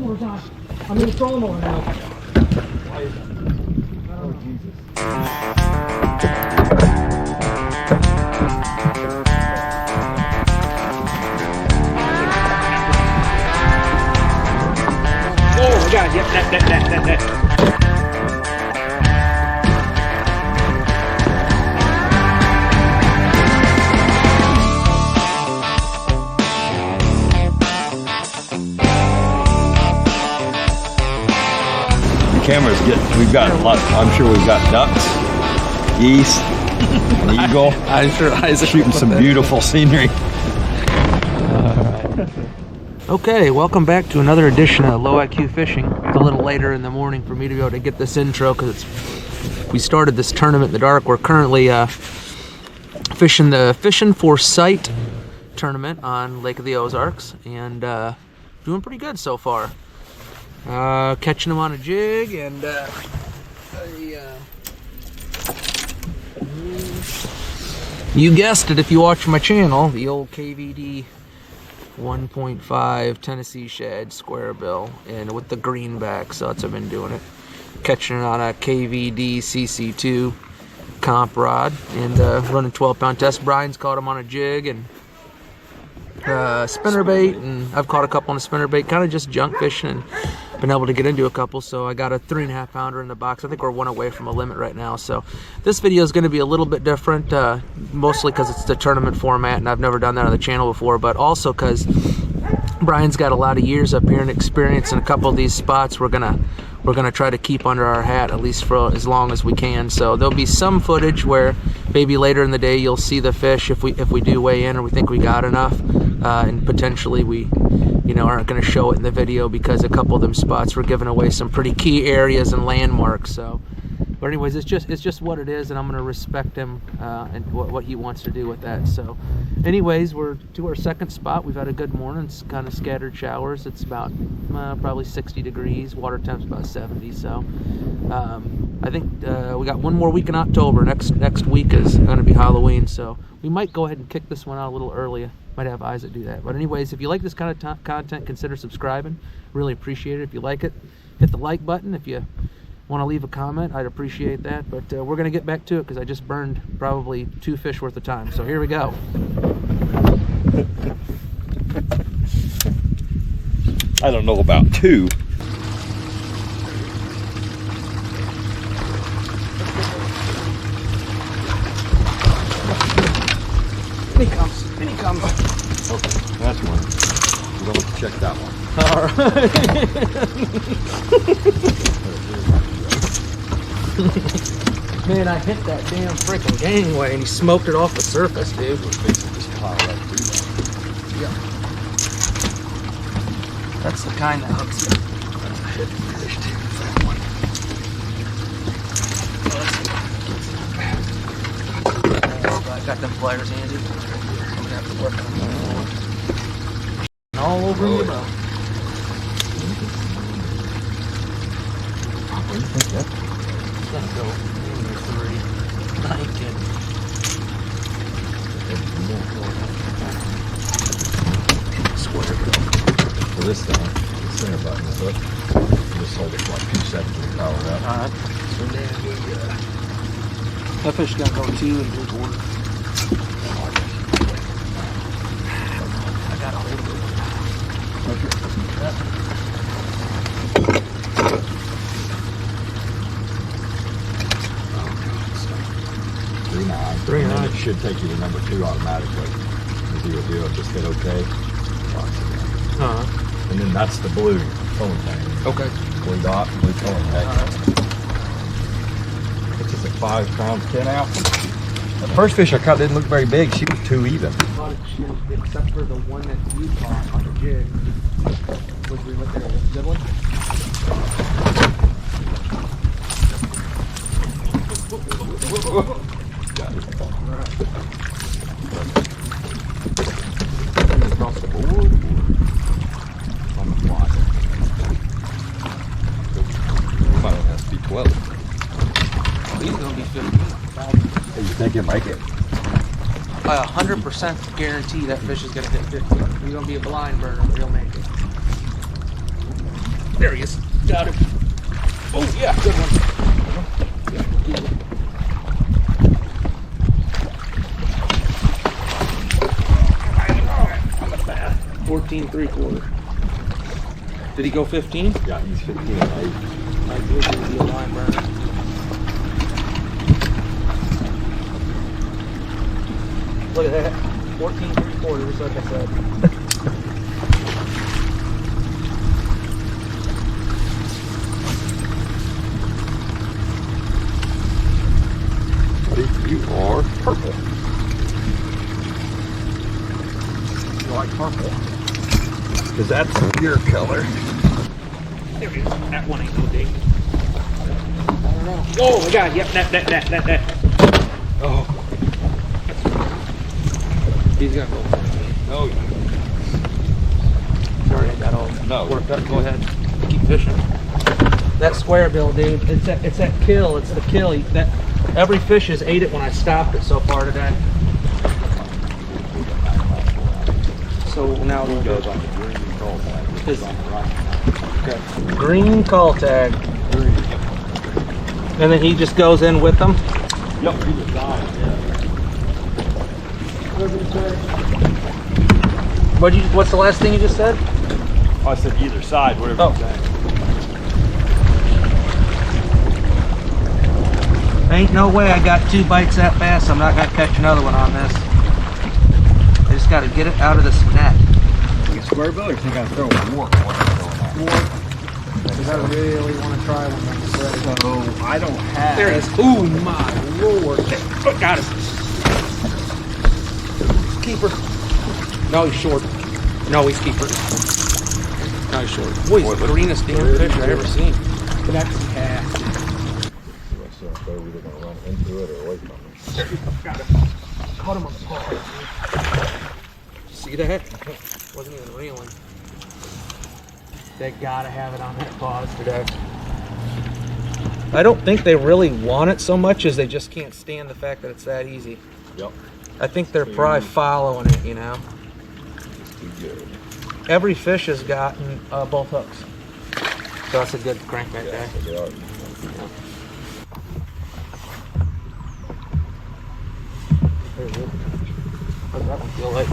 more time. I'm gonna throw more now. Why is that? Oh, Jesus. Oh my God, yep, that. Cameras we've got a lot. I'm sure we've got ducks, geese, an eagle. I'm sure Isaac shooting some beautiful scenery. Okay, welcome back to another edition of Low IQ Fishing. It's a little later in the morning for me to be able to get this intro because we started this tournament in the dark. We're currently fishing the Fishing for Sight tournament on Lake of the Ozarks, and doing pretty good so far. Catching them on a jig, and you guessed it if you watch my channel, the old KVD 1.5 Tennessee shad square bill, and with the greenback, so that's I've been doing it. Catching it on a KVD CC2 comp rod, and running 12-pound test. Brian's caught him on a jig and spinnerbait, and I've caught a couple on a spinnerbait, kind of just junk fishing, and been able to get into a couple. So I got a 3.5 pounder in the box. I think we're one away from a limit right now. So this video is going to be a little bit different, mostly because it's the tournament format, and I've never done that on the channel before, but also because Brian's got a lot of years up here and experience in a couple of these spots. We're gonna try to keep under our hat at least for as long as we can. So there'll be some footage where maybe later in the day you'll see the fish if we do weigh in or we think we got enough, and potentially we aren't going to show it in the video because a couple of them spots were giving away some pretty key areas and landmarks. So, but anyways, it's just what it is, and I'm going to respect him and what he wants to do with that. So, anyways, we're to our second spot. We've had a good morning. It's kind of scattered showers. It's about probably 60 degrees. Water temp's about 70. So, I think we got one more week in October. Next week is going to be Halloween. So we might go ahead and kick this one out a little earlier. Might have Isaac do that. But anyways, if you like this kind of content, consider subscribing. Really appreciate it. If you like it, hit the like button. If you want to leave a comment, I'd appreciate that. But we're going to get back to it because I just burned probably 2 fish worth of time. So here we go. I don't know about 2. In he comes. Okay, that's one. We're going to check that one. All right. Man, I hit that damn freaking gangway and he smoked it off the surface, dude. Just pile right through that. Yeah. That's the kind that hooks you. That's a heavy fish too. That one. I got them pliers handy. I'm gonna have to work on them. All over you, bro. What do you think that? It's gonna go in 3. I ain't kidding. Square bill. For this thing, the center button is up. Just hold it for like 2 seconds and power it up. Alright. So then we, that fish is gonna go 2 and 3/4. I got a hold of it. Three nine. It should take you to number 2 automatically. You'll just hit OK. And then that's the blue towing tank. Okay. Blue dot, blue towing tank. Alright. This is a 5 pound 10 ounce. The first fish I caught didn't look very big. She was 2 even. Except for the one that you caught on the jig. Was we looked at a good one? Got it. Across the board. On the fly. Might have to be 12. He's gonna be 15. Hey, you think he'll make it? I 100% guarantee that fish is gonna hit 15. He's gonna be a blind burner, but he'll make it. There he is. Got him. Oh, yeah, good one. 14 3/4. Did he go 15? Yeah, he's 15. I did be a line burner. Look at that. 14 3/4, like I said. You are purple. You like purple? Because that's your color. There he is. That one ain't no date. I don't know. Oh my god, yep, that. Oh. He's gonna go for me. Oh, Sorry, I got all worked up. Go ahead. Keep fishing. That square bill, dude. It's that kill. It's the kill. Every fish has ate it when I stopped it so far today. So now we'll go on the green call tag. Okay. Green call tag. And then he just goes in with them? Yep, he was dying, yeah. What's the last thing you just said? I said either side, whatever you're saying. Ain't no way I got 2 bites that fast. I'm not gonna catch another one on this. I just gotta get it out of this net. You square bill or you think I throw a warp? Because I really want to try one like this. So I don't have. There it is. Oh my lord. Oh, got it. Keeper. No, he's short. No, he's keeper. No, he's short. Boy, he's the greenest damn fish I've ever seen. Next cast. So we're either going to run into it or away from it. Got it. Caught him on the paw. See that? Wasn't even reeling. They gotta have it on that pause today. I don't think they really want it so much as they just can't stand the fact that it's that easy. Yep. I think they're probably following it, you know. Too good. Every fish has gotten both hooks. So that's a good crankbait day. So they are. What does that one feel like?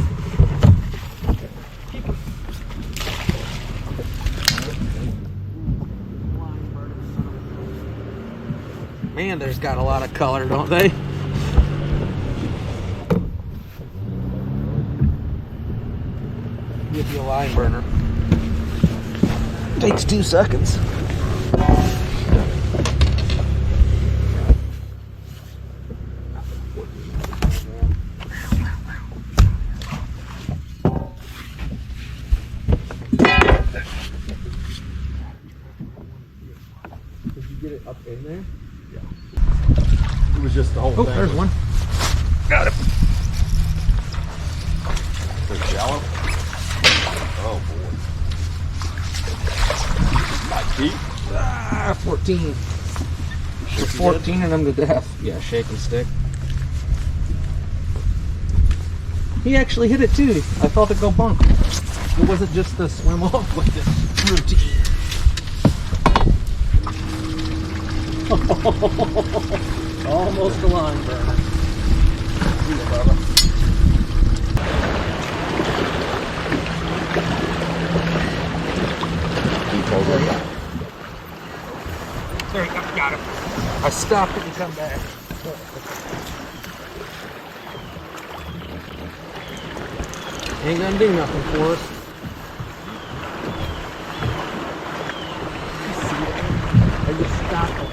Man, there's got a lot of color, don't they? Give you a line burner. Takes 2 seconds. Did you get it up in there? It was just the whole thing. There's one. Got it. The shallow. Oh boy. My feet. 14. There's 14 of them to death. Yeah, shaking stick. He actually hit it too. I felt it go bunk. It wasn't just the swim off with the routine. Almost a line burner. See ya, Bubba. There you go. Got him. I stopped it and come back. Ain't gonna do nothing for us. I just stopped it.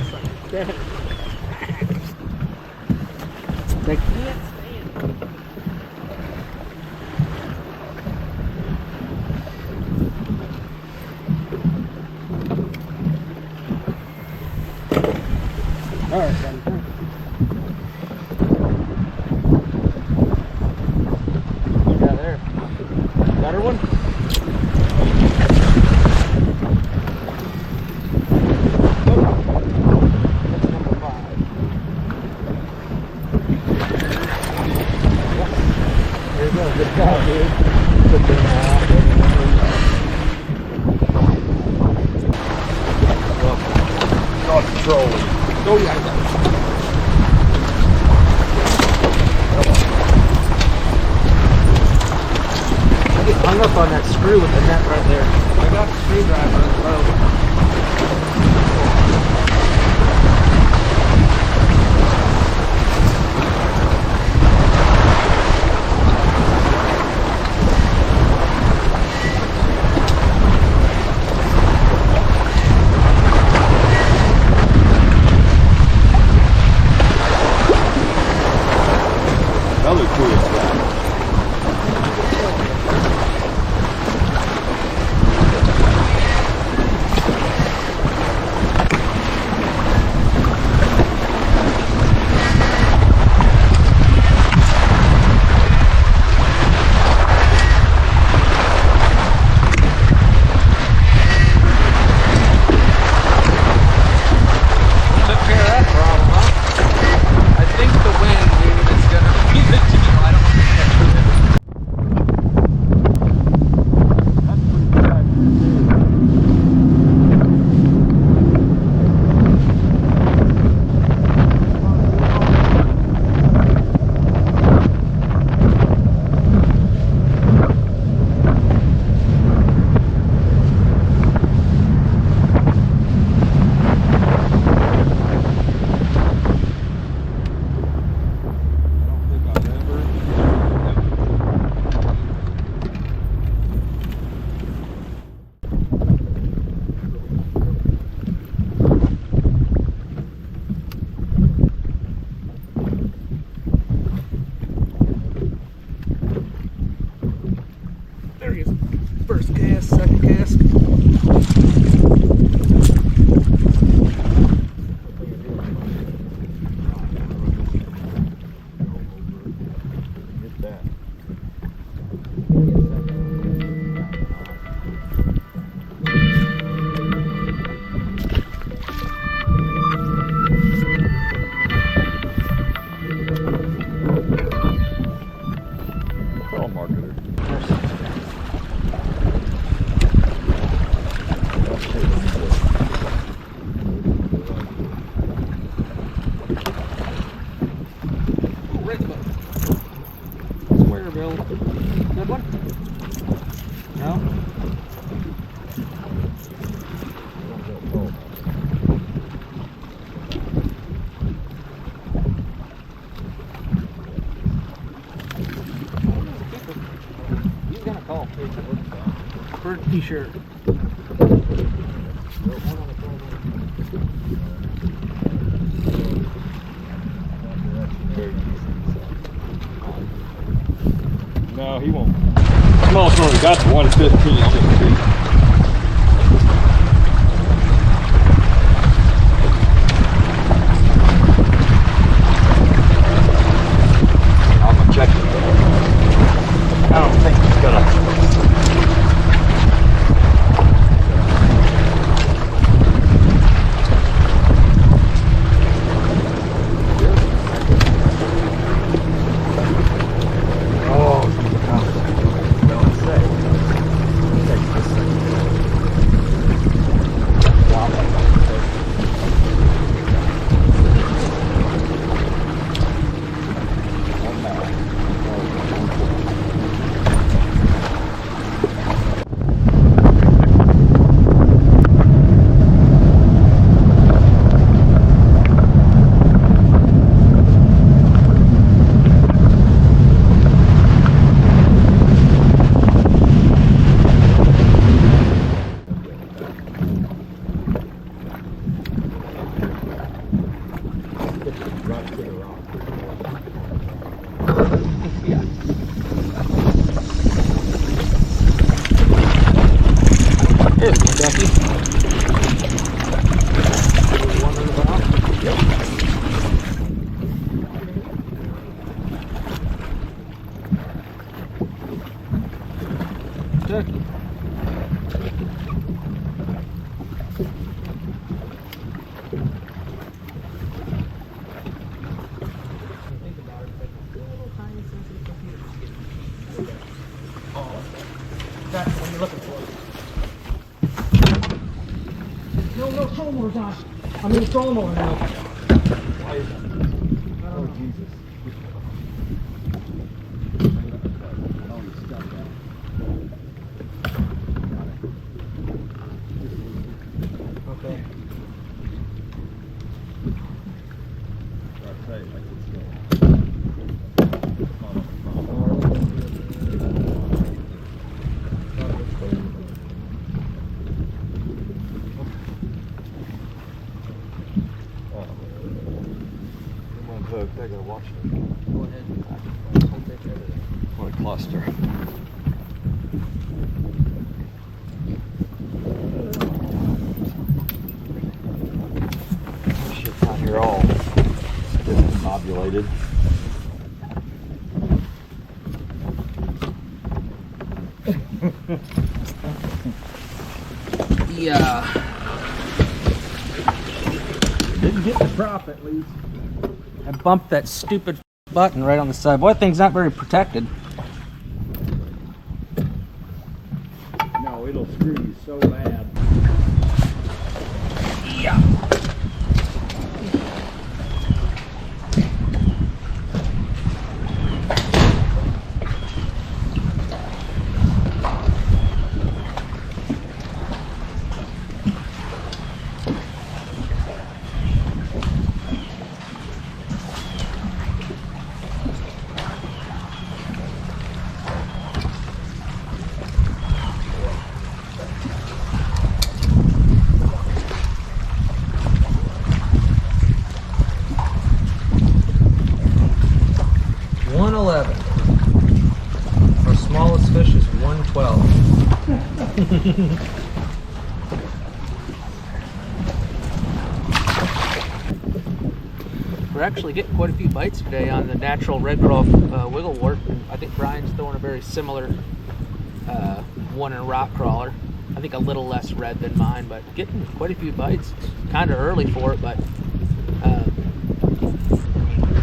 Damn it. They can't stand it. All right, buddy. Yeah, there. Better one? That's number 5. There you go. Good job, dude. Good job. through with the net right there. I got the screwdriver in the boat. Another cool spot. Took care of that problem, huh? I think the wind, dude, is gonna be the deal. I don't know if it's gonna be it. That's pretty bad. There he is. First cast, second cast. Get that. Call marketer. Ooh, right in the boat. Square bill. Good one? No? He's gonna call. For a t-shirt. No, he won't. Smallest one we got to 115 on this tree. I'm gonna check it. I don't think he's gonna. There's Kentucky. One in the bottom. Yep. Kentucky. That's what you're looking for. No trolling motors on. I'm in the trolling motor now. Why is that? Oh, Jesus. Oh, you stuck that. say, I can still. I gotta watch it. Go ahead. What a cluster. Shit's out here all discombobulated. Yeah. Didn't get the prop at least. I bumped that stupid button right on the side. Boy, that thing's not very protected. No, it'll screw you so bad. Yeah. Our smallest fish is 112. We're actually getting quite a few bites today on the natural red crawl wigglewort. I think Brian's throwing a very similar one in a rock crawler. I think a little less red than mine, but getting quite a few bites. It's kind of early for it, but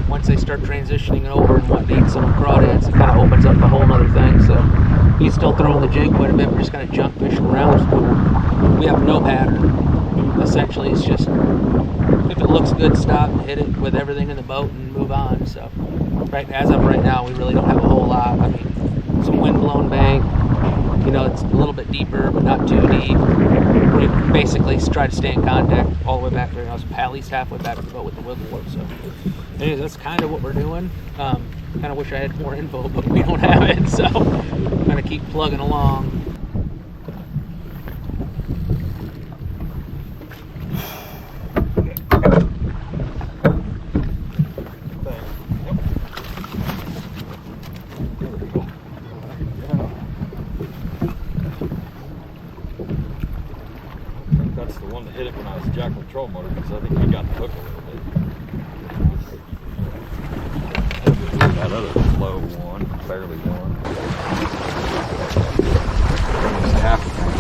once they start transitioning it over and what needs some crawdads, it kind of opens up a whole other thing. So he's still throwing the jig quite a bit. We're just kind of junk fishing around. We have no pattern. Essentially, it's just if it looks good, stop, hit it with everything in the boat, and move on. So as of right now, we really don't have a whole lot. I mean, some wind-blown bank. You know, it's a little bit deeper, but not too deep. We basically try to stay in contact all the way back there. I was at least halfway back to the boat with the wigglewort. So anyways, that's kind of what we're doing. Kind of wish I had more info, but we don't have it. So kind of keep plugging along. That's the one that hit it when I was jack control motor, because I think he got the hook a little bit. That other low one, barely one. Almost half a pound.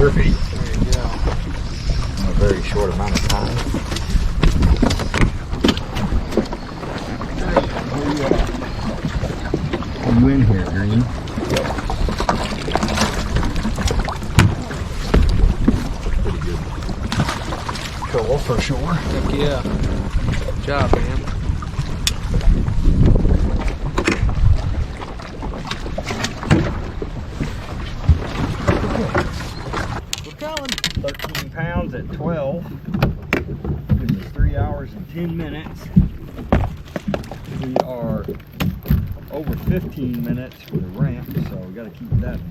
There you go. In a very short amount of time. Are you in here, Green? Pretty good. Cool for sure. Heck yeah. Good job, man. We're going 13 pounds at 12. Gives us 3 hours and 10 minutes. We are over 15 minutes for the ramp, so we got to keep that in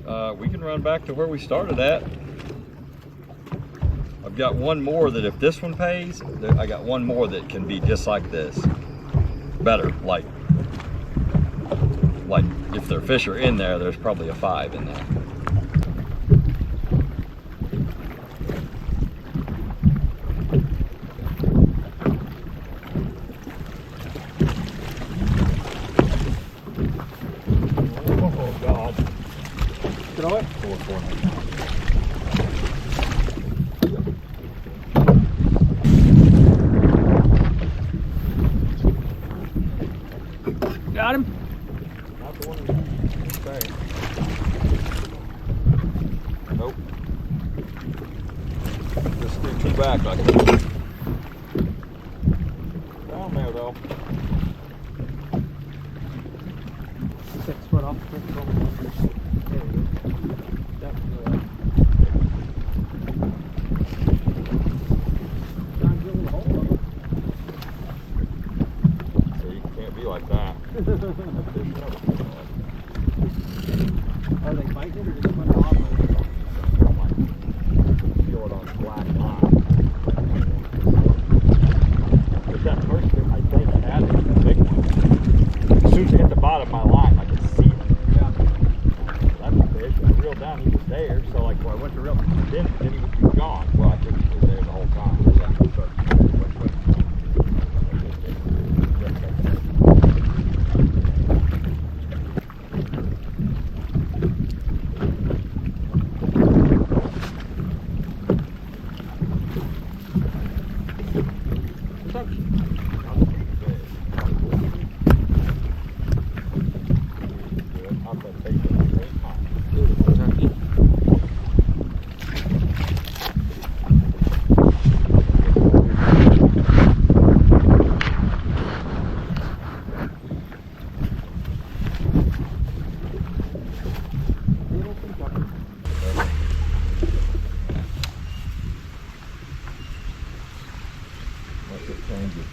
mind. We can run back to where we started at. I've got one more that if this one pays, I got one more that can be just like this. Better, like if their fish are in there, there's probably a 5 in there. Oh God. Throw it? 4. Got him? Not the one in there. Nope. Just keep back like down there though. 6 foot off the critical. There you go. That's good. So you can't be like that. Are they fighting it or just put it off? Feel it on the black line. But that first one, I think I had it, the big one. As soon as it hit the bottom of my line, I could see it. Yeah. That's a fish. And I reeled down, he was there. So like when I went to reel, then he was gone. Well, I think he was there the whole time.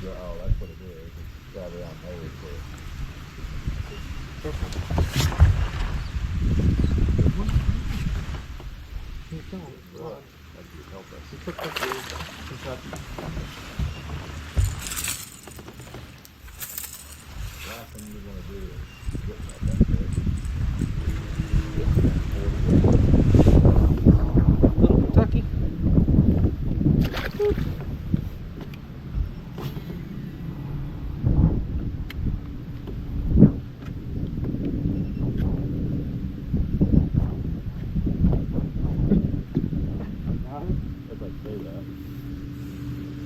Oh, that's what it is. It's got it on there last thing you're going to do is get that fish. Little Kentucky.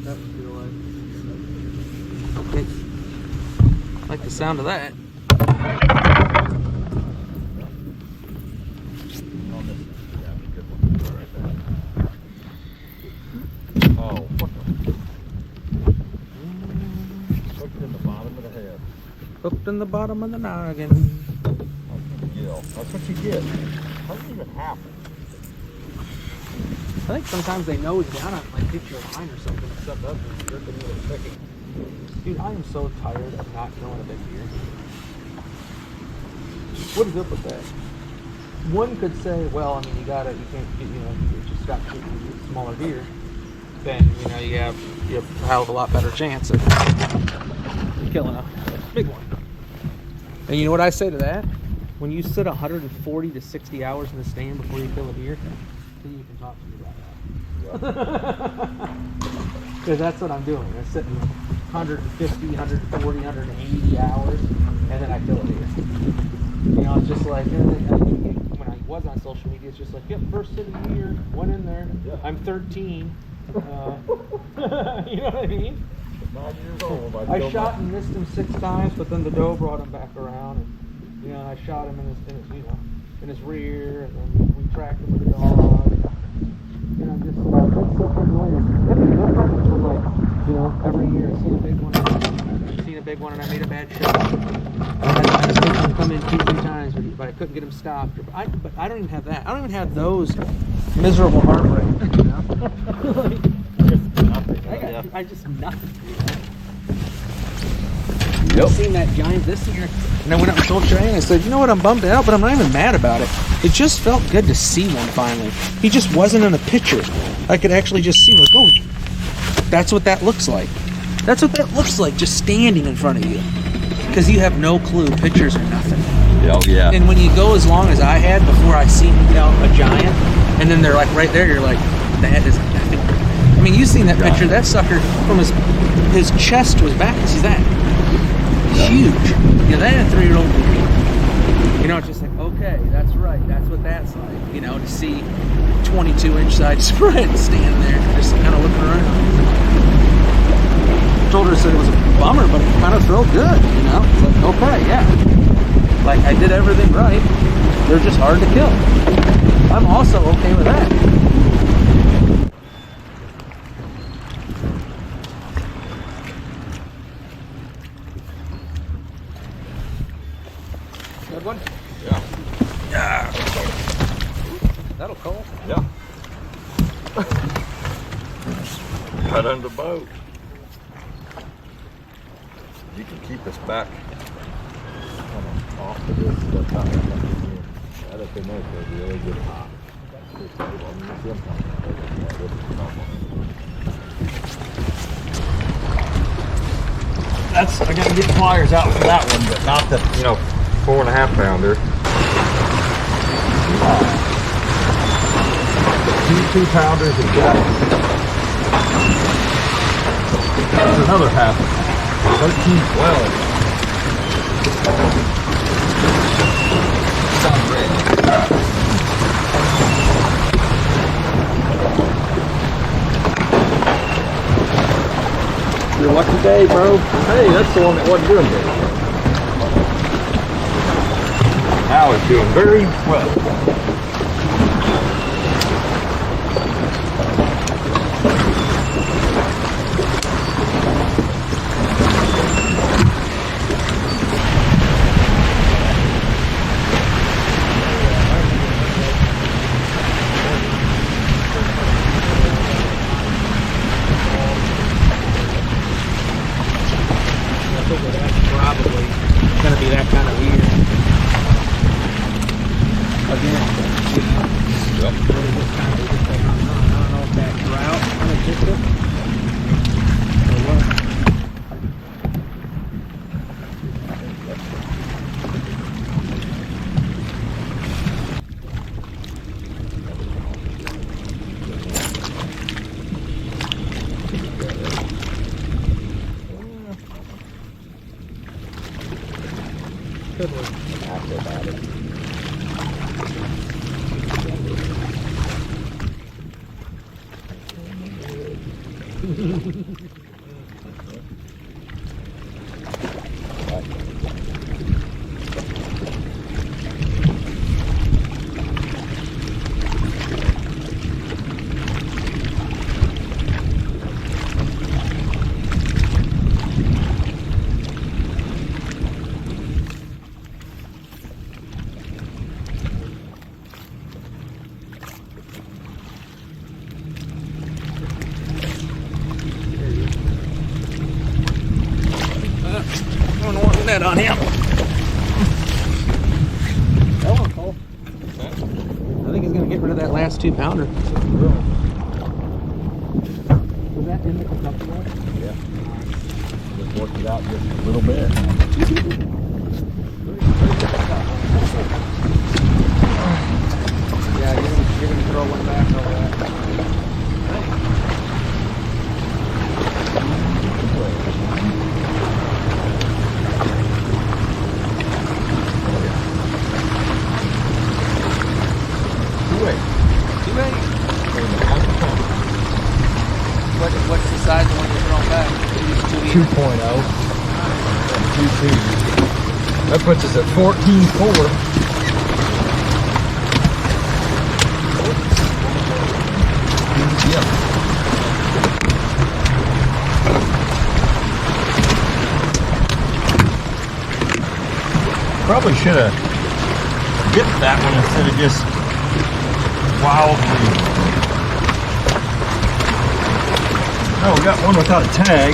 That would feel like. Okay. I like the sound of that. Oh, what the? Hooked in the bottom of the head. Hooked in the bottom of the noggin. That's what you get. How does it even happen? I think sometimes they nose down on like hit your line or something and stuff up and jerk a little sticky. Dude, I am so tired of not killing a big deer. What is up with that? One could say, well, I mean, you can't, you just stop shooting smaller deer. Then, you have a hell of a lot better chance of killing a big one. And you know what I say to that? When you sit 140 to 60 hours in the stand before you kill a deer, then you can talk to me about that. Because that's what I'm doing. I'm sitting 150, 140, 180 hours, and then I kill a deer. It's just like, when I was on social media, it's just like, yep, first sit of the year, one in there, yeah. I'm 13. You know what I mean? 9 years old. I shot and missed him 6 times, but then the doe brought him back around, and I shot him in his rear, and then we tracked him with a dog. Just it's so annoying. Every year I seen a big one, and I made a bad shot. I had a big one come in 2-3 times, but I couldn't get him stopped. But I don't even have that. I don't even have those miserable heartbreak. I just nothing. Yep. I seen that giant this year, and I went up and told Trey, and I said, you know what, I'm bummed out, but I'm not even mad about it. It just felt good to see one finally. He just wasn't in a picture. I could actually just see, like, oh, that's what that looks like. That's what that looks like, just standing in front of you. Because you have no clue, pictures or nothing. Oh, yeah. And when you go as long as I had before I seen, a giant, and then they're like right there, you're like, that is nothing. I mean, you seen that picture, that sucker from his chest to his back, see that? Huge. That ain't a 3-year-old deer. It's just like, okay, that's right. That's what that's like. To see 22-inch side spread standing there, just kind of looking around. Told her, said it was a bummer, but it kind of felt good. It's like, okay, yeah. Like I did everything right. They're just hard to kill. I'm also okay with that. good one? Yeah. That'll call. Yeah. Cut under the boat. You can keep us back off of this. I don't think it's really good hot. That's, I gotta get pliers out for that one, but not the, 4.5 pounder. 2 pounders of jack. That's another half. 13, 12. Sounds great. Your lucky day, bro. Hey, that's the one that wasn't doing good. Now it's doing very well. Probably gonna be that kind of year. Again, Yep. I don't know if that drought kind of took it or what. Good one. After about it. Net on him. That one, Cole. I think he's gonna get rid of that last 2 pounder. Was that in the Kentucky one? Yeah. Just worked it out just a little bit. Yeah, you're gonna throw one back over that. What's the size of the one you're throwing back? 2.0. 2.2. That puts us at 14.4. Yep. Probably should have dipped that one instead of just wildly. Oh, we got one without a tag.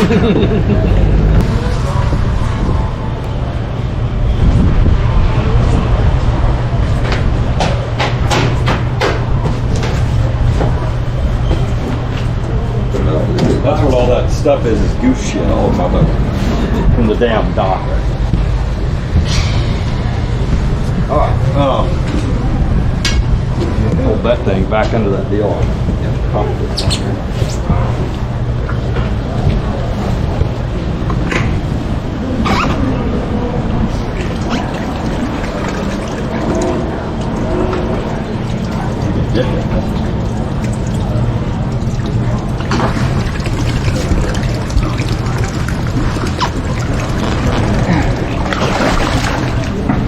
That's what all that stuff is goose shit all about from the damn dock. Hold that thing back into that deal. I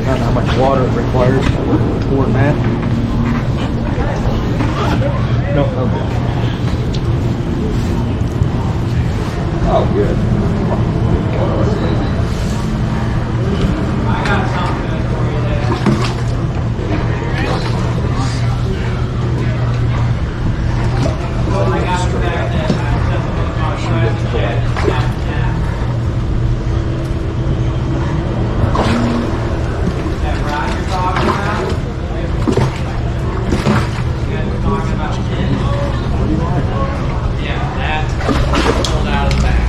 don't know how much water it requires for Matt. No, okay. Oh, good. I got something for you I got it back then. That rod you're talking about? You guys were talking about tin? Yeah, that's pulled out of the back.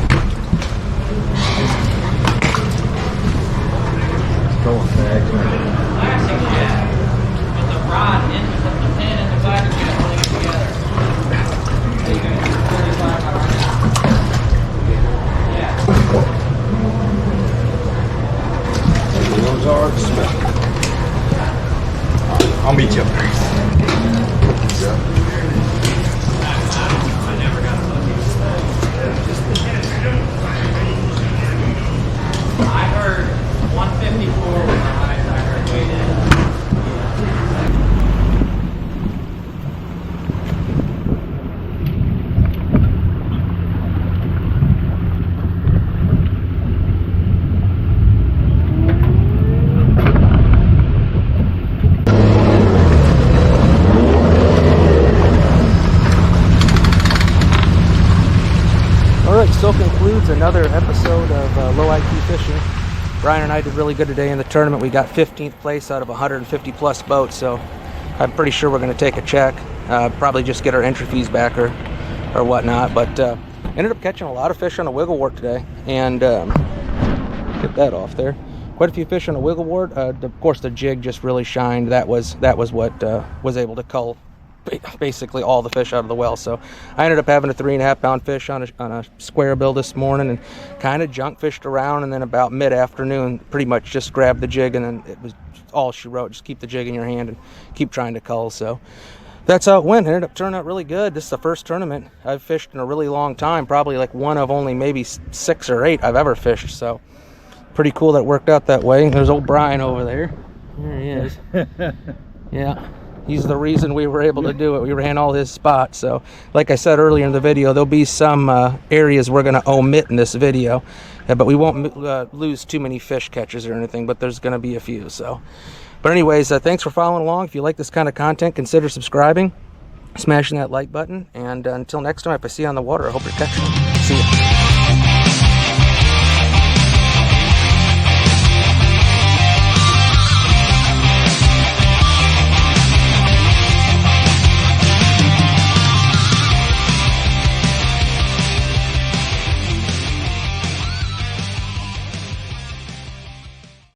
Plastic, yeah. But the rod in the pin and the plastic jet holding it together. The Ozarks. I'll meet you up there. I never got a lucky. I heard 154 was the highest I heard weighed in. Alright, so concludes another episode of Low IQ Fishing. Brian and I did really good today in the tournament. We got 15th place out of 150 plus boats, so I'm pretty sure we're going to take a check. Probably just get our entry fees back or whatnot, but ended up catching a lot of fish on a wiggle wart today, and get that off there. Quite a few fish on a wiggle wart. Of course, the jig just really shined. That was what was able to cull basically all the fish out of the well. So I ended up having a 3.5 pound fish on a square bill this morning, and kind of junk fished around, and then about mid-afternoon pretty much just grabbed the jig, and then it was all she wrote. Just keep the jig in your hand and keep trying to cull. So that's how it went. It ended up turning out really good. This is the first tournament I've fished in a really long time, probably like one of only maybe 6 or 8 I've ever fished. So pretty cool that it worked out that way. There's old Brian over there. There he is. Yeah. He's the reason we were able to do it. We ran all his spots. So like I said earlier in the video, there'll be some areas we're going to omit in this video, but we won't lose too many fish catches or anything, but there's going to be a few. So, but anyways, thanks for following along. If you like this kind of content, consider subscribing, smashing that like button, and until next time, if I see you on the water, I hope you're catching them. See ya.